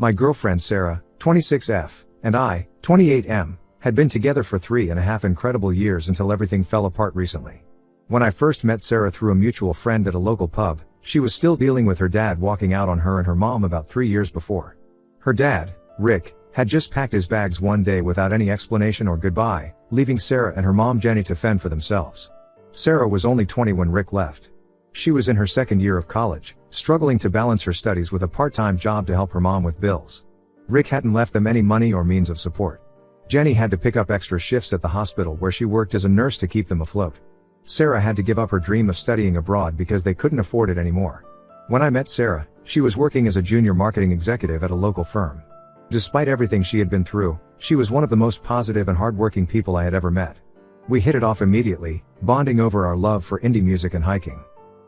My girlfriend Sarah, 26F, and I, 28M, had been together for 3.5 incredible years until everything fell apart recently. When I first met Sarah through a mutual friend at a local pub, she was still dealing with her dad walking out on her and her mom about 3 years before. Her dad, Rick, had just packed his bags one day without any explanation or goodbye, leaving Sarah and her mom Jenny to fend for themselves. Sarah was only 20 when Rick left. She was in her second year of college, struggling to balance her studies with a part-time job to help her mom with bills. Rick hadn't left them any money or means of support. Jenny had to pick up extra shifts at the hospital where she worked as a nurse to keep them afloat. Sarah had to give up her dream of studying abroad because they couldn't afford it anymore. When I met Sarah, she was working as a junior marketing executive at a local firm. Despite everything she had been through, she was one of the most positive and hardworking people I had ever met. We hit it off immediately, bonding over our love for indie music and hiking.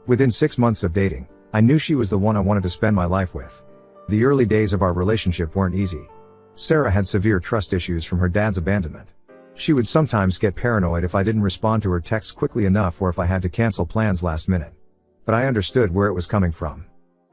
Within 6 months of dating, I knew she was the one I wanted to spend my life with. The early days of our relationship weren't easy. Sarah had severe trust issues from her dad's abandonment. She would sometimes get paranoid if I didn't respond to her texts quickly enough or if I had to cancel plans last minute. But I understood where it was coming from.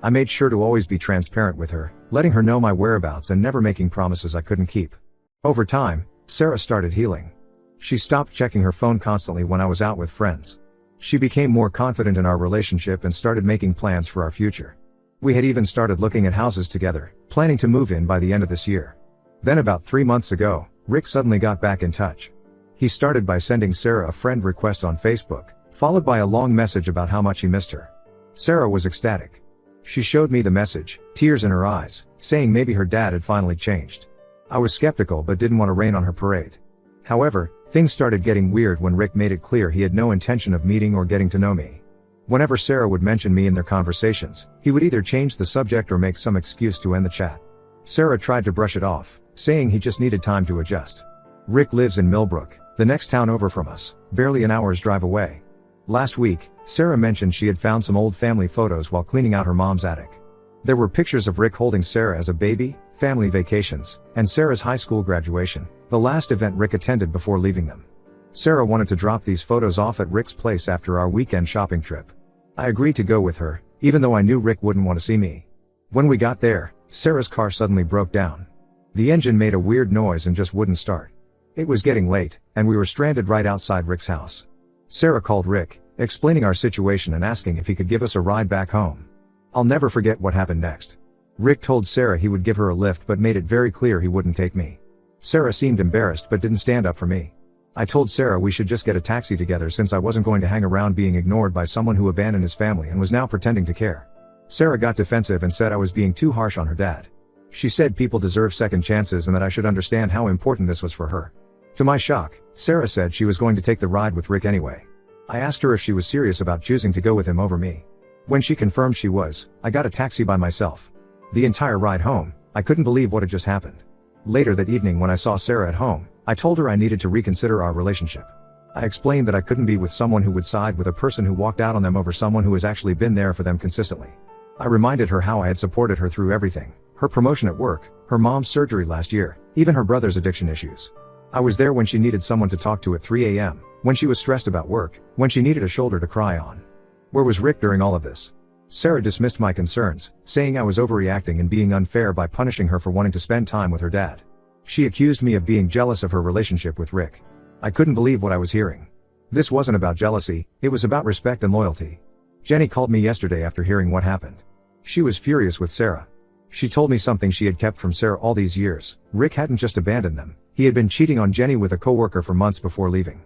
I made sure to always be transparent with her, letting her know my whereabouts and never making promises I couldn't keep. Over time, Sarah started healing. She stopped checking her phone constantly when I was out with friends. She became more confident in our relationship and started making plans for our future. We had even started looking at houses together, planning to move in by the end of this year. Then about 3 months ago, Rick suddenly got back in touch. He started by sending Sarah a friend request on Facebook, followed by a long message about how much he missed her. Sarah was ecstatic. She showed me the message, tears in her eyes, saying maybe her dad had finally changed. I was skeptical but didn't want to rain on her parade. However, things started getting weird when Rick made it clear he had no intention of meeting or getting to know me. Whenever Sarah would mention me in their conversations, he would either change the subject or make some excuse to end the chat. Sarah tried to brush it off, saying he just needed time to adjust. Rick lives in Millbrook, the next town over from us, barely an hour's drive away. Last week, Sarah mentioned she had found some old family photos while cleaning out her mom's attic. There were pictures of Rick holding Sarah as a baby, family vacations, and Sarah's high school graduation, the last event Rick attended before leaving them. Sarah wanted to drop these photos off at Rick's place after our weekend shopping trip. I agreed to go with her, even though I knew Rick wouldn't want to see me. When we got there, Sarah's car suddenly broke down. The engine made a weird noise and just wouldn't start. It was getting late, and we were stranded right outside Rick's house. Sarah called Rick, explaining our situation and asking if he could give us a ride back home. I'll never forget what happened next. Rick told Sarah he would give her a lift but made it very clear he wouldn't take me. Sarah seemed embarrassed but didn't stand up for me. I told Sarah we should just get a taxi together since I wasn't going to hang around being ignored by someone who abandoned his family and was now pretending to care. Sarah got defensive and said I was being too harsh on her dad. She said people deserve second chances and that I should understand how important this was for her. To my shock, Sarah said she was going to take the ride with Rick anyway. I asked her if she was serious about choosing to go with him over me. When she confirmed she was, I got a taxi by myself. The entire ride home, I couldn't believe what had just happened. Later that evening when I saw Sarah at home, I told her I needed to reconsider our relationship. I explained that I couldn't be with someone who would side with a person who walked out on them over someone who has actually been there for them consistently. I reminded her how I had supported her through everything, her promotion at work, her mom's surgery last year, even her brother's addiction issues. I was there when she needed someone to talk to at 3 a.m., when she was stressed about work, when she needed a shoulder to cry on. Where was Rick during all of this? Sarah dismissed my concerns, saying I was overreacting and being unfair by punishing her for wanting to spend time with her dad. She accused me of being jealous of her relationship with Rick. I couldn't believe what I was hearing. This wasn't about jealousy, it was about respect and loyalty. Jenny called me yesterday after hearing what happened. She was furious with Sarah. She told me something she had kept from Sarah all these years. Rick hadn't just abandoned them, he had been cheating on Jenny with a coworker for months before leaving.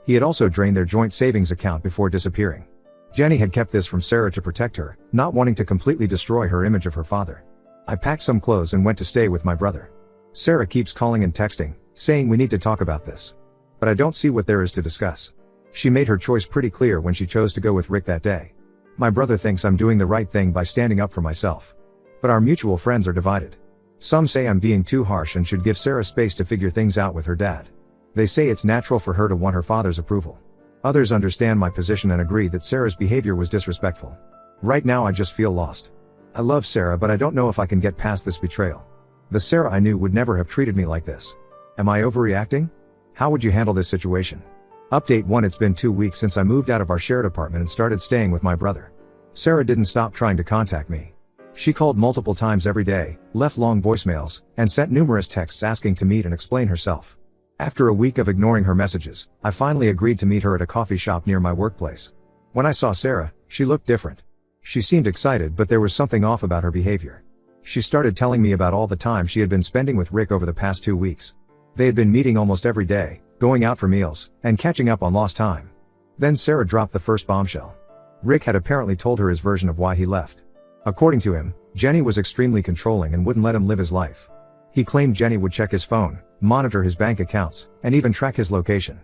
He had also drained their joint savings account before disappearing. Jenny had kept this from Sarah to protect her, not wanting to completely destroy her image of her father. I packed some clothes and went to stay with my brother. Sarah keeps calling and texting, saying we need to talk about this. But I don't see what there is to discuss. She made her choice pretty clear when she chose to go with Rick that day. My brother thinks I'm doing the right thing by standing up for myself. But our mutual friends are divided. Some say I'm being too harsh and should give Sarah space to figure things out with her dad. They say it's natural for her to want her father's approval. Others understand my position and agree that Sarah's behavior was disrespectful. Right now I just feel lost. I love Sarah but I don't know if I can get past this betrayal. The Sarah I knew would never have treated me like this. Am I overreacting? How would you handle this situation? Update 1. It's been 2 weeks since I moved out of our shared apartment and started staying with my brother. Sarah didn't stop trying to contact me. She called multiple times every day, left long voicemails, and sent numerous texts asking to meet and explain herself. After a week of ignoring her messages, I finally agreed to meet her at a coffee shop near my workplace. When I saw Sarah, she looked different. She seemed excited, but there was something off about her behavior. She started telling me about all the time she had been spending with Rick over the past 2 weeks. They had been meeting almost every day, going out for meals, and catching up on lost time. Then Sarah dropped the first bombshell. Rick had apparently told her his version of why he left. According to him, Jenny was extremely controlling and wouldn't let him live his life. He claimed Jenny would check his phone, monitor his bank accounts, and even track his location.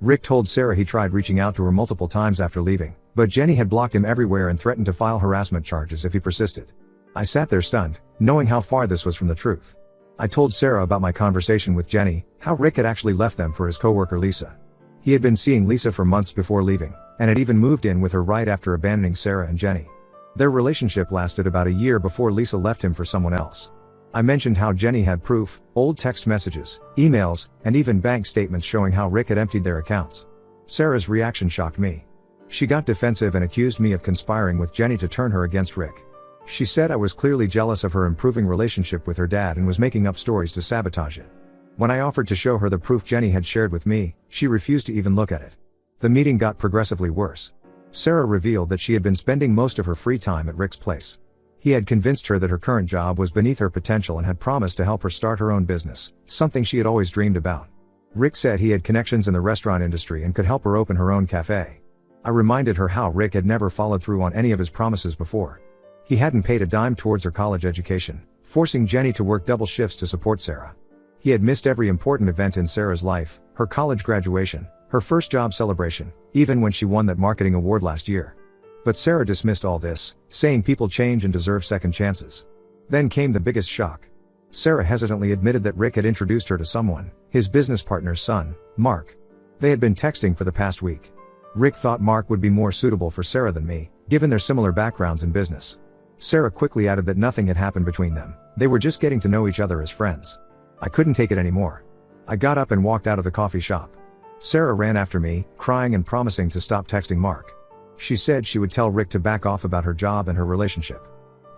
Rick told Sarah he tried reaching out to her multiple times after leaving, but Jenny had blocked him everywhere and threatened to file harassment charges if he persisted. I sat there stunned, knowing how far this was from the truth. I told Sarah about my conversation with Jenny, how Rick had actually left them for his coworker Lisa. He had been seeing Lisa for months before leaving, and had even moved in with her right after abandoning Sarah and Jenny. Their relationship lasted about a year before Lisa left him for someone else. I mentioned how Jenny had proof, old text messages, emails, and even bank statements showing how Rick had emptied their accounts. Sarah's reaction shocked me. She got defensive and accused me of conspiring with Jenny to turn her against Rick. She said I was clearly jealous of her improving relationship with her dad and was making up stories to sabotage it. When I offered to show her the proof Jenny had shared with me, she refused to even look at it. The meeting got progressively worse. Sarah revealed that she had been spending most of her free time at Rick's place. He had convinced her that her current job was beneath her potential and had promised to help her start her own business, something she had always dreamed about. Rick said he had connections in the restaurant industry and could help her open her own cafe. I reminded her how Rick had never followed through on any of his promises before. He hadn't paid a dime towards her college education, forcing Jenny to work double shifts to support Sarah. He had missed every important event in Sarah's life, her college graduation, her first job celebration, even when she won that marketing award last year. But Sarah dismissed all this, saying people change and deserve second chances. Then came the biggest shock. Sarah hesitantly admitted that Rick had introduced her to someone, his business partner's son, Mark. They had been texting for the past week. Rick thought Mark would be more suitable for Sarah than me, given their similar backgrounds in business. Sarah quickly added that nothing had happened between them, they were just getting to know each other as friends. I couldn't take it anymore. I got up and walked out of the coffee shop. Sarah ran after me, crying and promising to stop texting Mark. She said she would tell Rick to back off about her job and her relationship.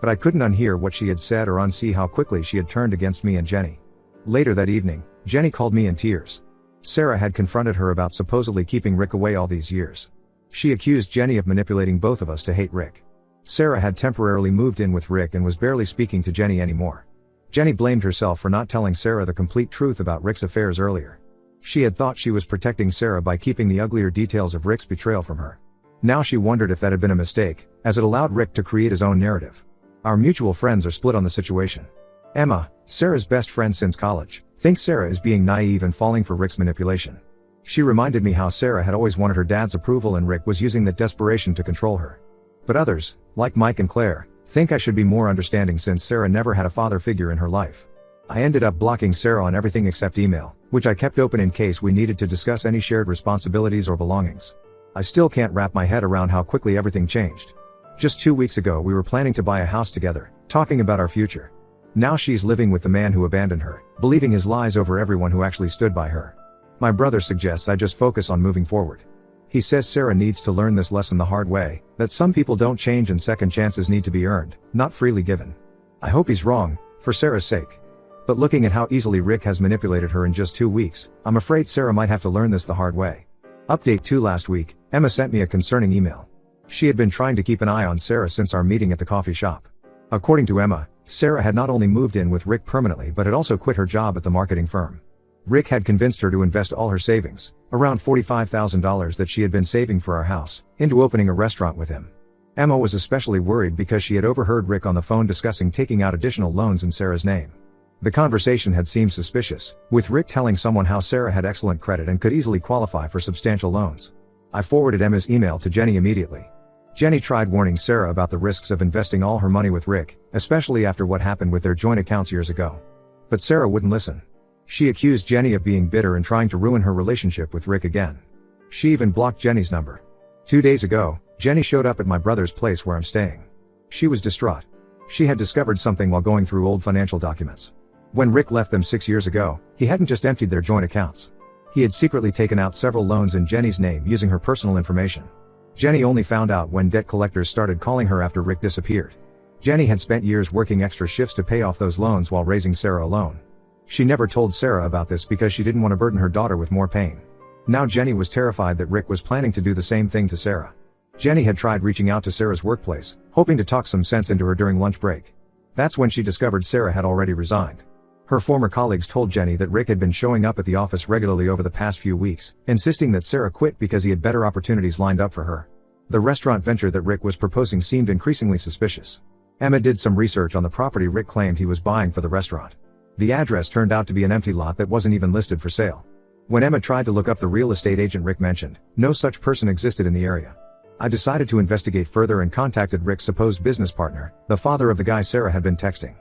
But I couldn't unhear what she had said or unsee how quickly she had turned against me and Jenny. Later that evening, Jenny called me in tears. Sarah had confronted her about supposedly keeping Rick away all these years. She accused Jenny of manipulating both of us to hate Rick. Sarah had temporarily moved in with Rick and was barely speaking to Jenny anymore. Jenny blamed herself for not telling Sarah the complete truth about Rick's affairs earlier. She had thought she was protecting Sarah by keeping the uglier details of Rick's betrayal from her. Now she wondered if that had been a mistake, as it allowed Rick to create his own narrative. Our mutual friends are split on the situation. Emma, Sarah's best friend since college, thinks Sarah is being naive and falling for Rick's manipulation. She reminded me how Sarah had always wanted her dad's approval and Rick was using that desperation to control her. But others, like Mike and Claire, think I should be more understanding since Sarah never had a father figure in her life. I ended up blocking Sarah on everything except email, which I kept open in case we needed to discuss any shared responsibilities or belongings. I still can't wrap my head around how quickly everything changed. Just 2 weeks ago we were planning to buy a house together, talking about our future. Now she's living with the man who abandoned her, believing his lies over everyone who actually stood by her. My brother suggests I just focus on moving forward. He says Sarah needs to learn this lesson the hard way, that some people don't change and second chances need to be earned, not freely given. I hope he's wrong, for Sarah's sake. But looking at how easily Rick has manipulated her in just 2 weeks, I'm afraid Sarah might have to learn this the hard way. Update 2: last week, Emma sent me a concerning email. She had been trying to keep an eye on Sarah since our meeting at the coffee shop. According to Emma, Sarah had not only moved in with Rick permanently but had also quit her job at the marketing firm. Rick had convinced her to invest all her savings, around $45,000 that she had been saving for our house, into opening a restaurant with him. Emma was especially worried because she had overheard Rick on the phone discussing taking out additional loans in Sarah's name. The conversation had seemed suspicious, with Rick telling someone how Sarah had excellent credit and could easily qualify for substantial loans. I forwarded Emma's email to Jenny immediately. Jenny tried warning Sarah about the risks of investing all her money with Rick, especially after what happened with their joint accounts years ago. But Sarah wouldn't listen. She accused Jenny of being bitter and trying to ruin her relationship with Rick again. She even blocked Jenny's number. 2 days ago, Jenny showed up at my brother's place where I'm staying. She was distraught. She had discovered something while going through old financial documents. When Rick left them 6 years ago, he hadn't just emptied their joint accounts. He had secretly taken out several loans in Jenny's name using her personal information. Jenny only found out when debt collectors started calling her after Rick disappeared. Jenny had spent years working extra shifts to pay off those loans while raising Sarah alone. She never told Sarah about this because she didn't want to burden her daughter with more pain. Now Jenny was terrified that Rick was planning to do the same thing to Sarah. Jenny had tried reaching out to Sarah's workplace, hoping to talk some sense into her during lunch break. That's when she discovered Sarah had already resigned. Her former colleagues told Jenny that Rick had been showing up at the office regularly over the past few weeks, insisting that Sarah quit because he had better opportunities lined up for her. The restaurant venture that Rick was proposing seemed increasingly suspicious. Emma did some research on the property Rick claimed he was buying for the restaurant. The address turned out to be an empty lot that wasn't even listed for sale. When Emma tried to look up the real estate agent Rick mentioned, no such person existed in the area. I decided to investigate further and contacted Rick's supposed business partner, the father of the guy Sarah had been texting.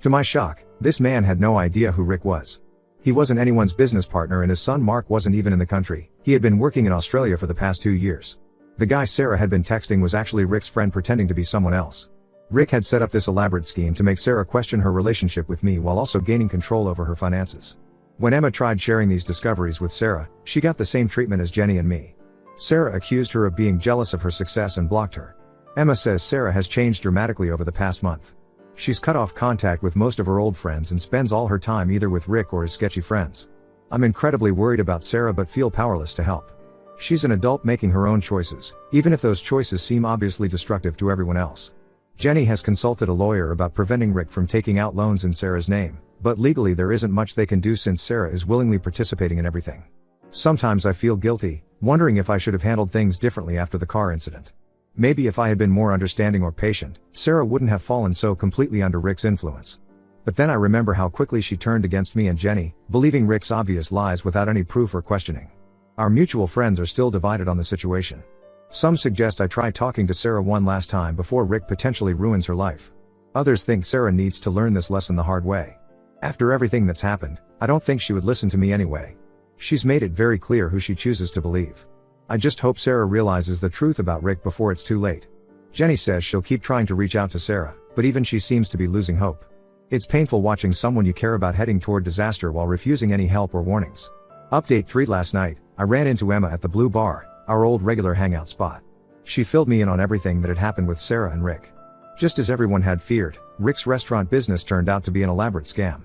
To my shock, this man had no idea who Rick was. He wasn't anyone's business partner and his son Mark wasn't even in the country. He had been working in Australia for the past 2 years. The guy Sarah had been texting was actually Rick's friend pretending to be someone else. Rick had set up this elaborate scheme to make Sarah question her relationship with me while also gaining control over her finances. When Emma tried sharing these discoveries with Sarah, she got the same treatment as Jenny and me. Sarah accused her of being jealous of her success and blocked her. Emma says Sarah has changed dramatically over the past month. She's cut off contact with most of her old friends and spends all her time either with Rick or his sketchy friends. I'm incredibly worried about Sarah but feel powerless to help. She's an adult making her own choices, even if those choices seem obviously destructive to everyone else. Jenny has consulted a lawyer about preventing Rick from taking out loans in Sarah's name, but legally there isn't much they can do since Sarah is willingly participating in everything. Sometimes I feel guilty, wondering if I should have handled things differently after the car incident. Maybe if I had been more understanding or patient, Sarah wouldn't have fallen so completely under Rick's influence. But then I remember how quickly she turned against me and Jenny, believing Rick's obvious lies without any proof or questioning. Our mutual friends are still divided on the situation. Some suggest I try talking to Sarah one last time before Rick potentially ruins her life. Others think Sarah needs to learn this lesson the hard way. After everything that's happened, I don't think she would listen to me anyway. She's made it very clear who she chooses to believe. I just hope Sarah realizes the truth about Rick before it's too late. Jenny says she'll keep trying to reach out to Sarah, but even she seems to be losing hope. It's painful watching someone you care about heading toward disaster while refusing any help or warnings. Update 3 Last night, I ran into Emma at the Blue Bar, our old regular hangout spot. She filled me in on everything that had happened with Sarah and Rick. Just as everyone had feared, Rick's restaurant business turned out to be an elaborate scam.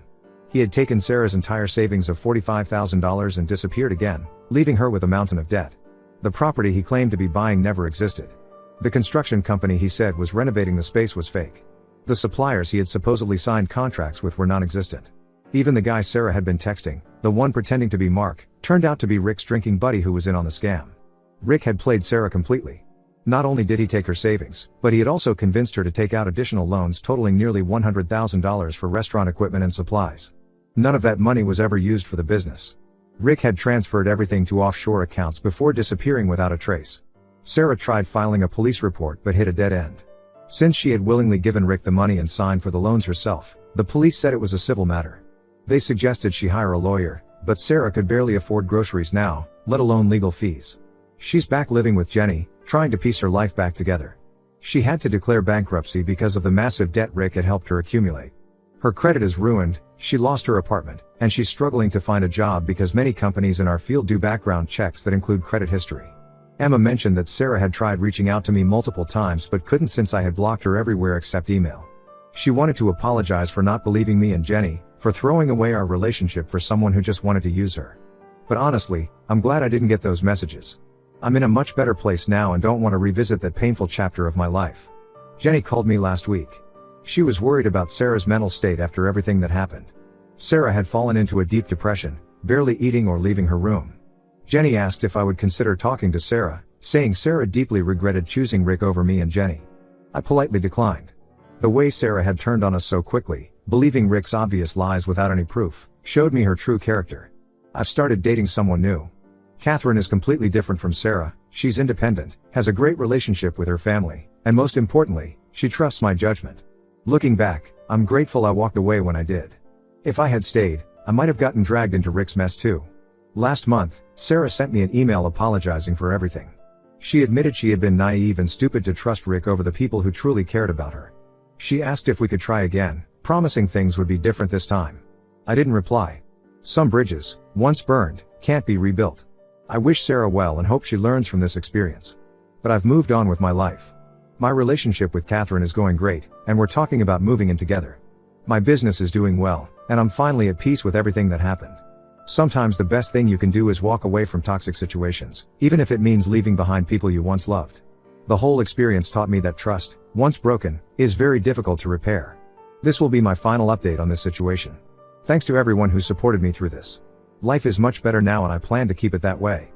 He had taken Sarah's entire savings of $45,000 and disappeared again, leaving her with a mountain of debt. The property he claimed to be buying never existed. The construction company he said was renovating the space was fake. The suppliers he had supposedly signed contracts with were non-existent. Even the guy Sarah had been texting, the one pretending to be Mark, turned out to be Rick's drinking buddy who was in on the scam. Rick had played Sarah completely. Not only did he take her savings, but he had also convinced her to take out additional loans totaling nearly $100,000 for restaurant equipment and supplies. None of that money was ever used for the business. Rick had transferred everything to offshore accounts before disappearing without a trace. Sarah tried filing a police report but hit a dead end. Since she had willingly given Rick the money and signed for the loans herself, the police said it was a civil matter. They suggested she hire a lawyer, but Sarah could barely afford groceries now, let alone legal fees. She's back living with Jenny, trying to piece her life back together. She had to declare bankruptcy because of the massive debt Rick had helped her accumulate. Her credit is ruined, she lost her apartment, and she's struggling to find a job because many companies in our field do background checks that include credit history. Emma mentioned that Sarah had tried reaching out to me multiple times but couldn't since I had blocked her everywhere except email. She wanted to apologize for not believing me and Jenny, for throwing away our relationship for someone who just wanted to use her. But honestly, I'm glad I didn't get those messages. I'm in a much better place now and don't want to revisit that painful chapter of my life. Jenny called me last week. She was worried about Sarah's mental state after everything that happened. Sarah had fallen into a deep depression, barely eating or leaving her room. Jenny asked if I would consider talking to Sarah, saying Sarah deeply regretted choosing Rick over me and Jenny. I politely declined. The way Sarah had turned on us so quickly, believing Rick's obvious lies without any proof, showed me her true character. I've started dating someone new. Catherine is completely different from Sarah, she's independent, has a great relationship with her family, and most importantly, she trusts my judgment. Looking back, I'm grateful I walked away when I did. If I had stayed, I might have gotten dragged into Rick's mess too. Last month, Sarah sent me an email apologizing for everything. She admitted she had been naive and stupid to trust Rick over the people who truly cared about her. She asked if we could try again, promising things would be different this time. I didn't reply. Some bridges, once burned, can't be rebuilt. I wish Sarah well and hope she learns from this experience. But I've moved on with my life. My relationship with Catherine is going great, and we're talking about moving in together. My business is doing well, and I'm finally at peace with everything that happened. Sometimes the best thing you can do is walk away from toxic situations, even if it means leaving behind people you once loved. The whole experience taught me that trust, once broken, is very difficult to repair. This will be my final update on this situation. Thanks to everyone who supported me through this. Life is much better now and I plan to keep it that way.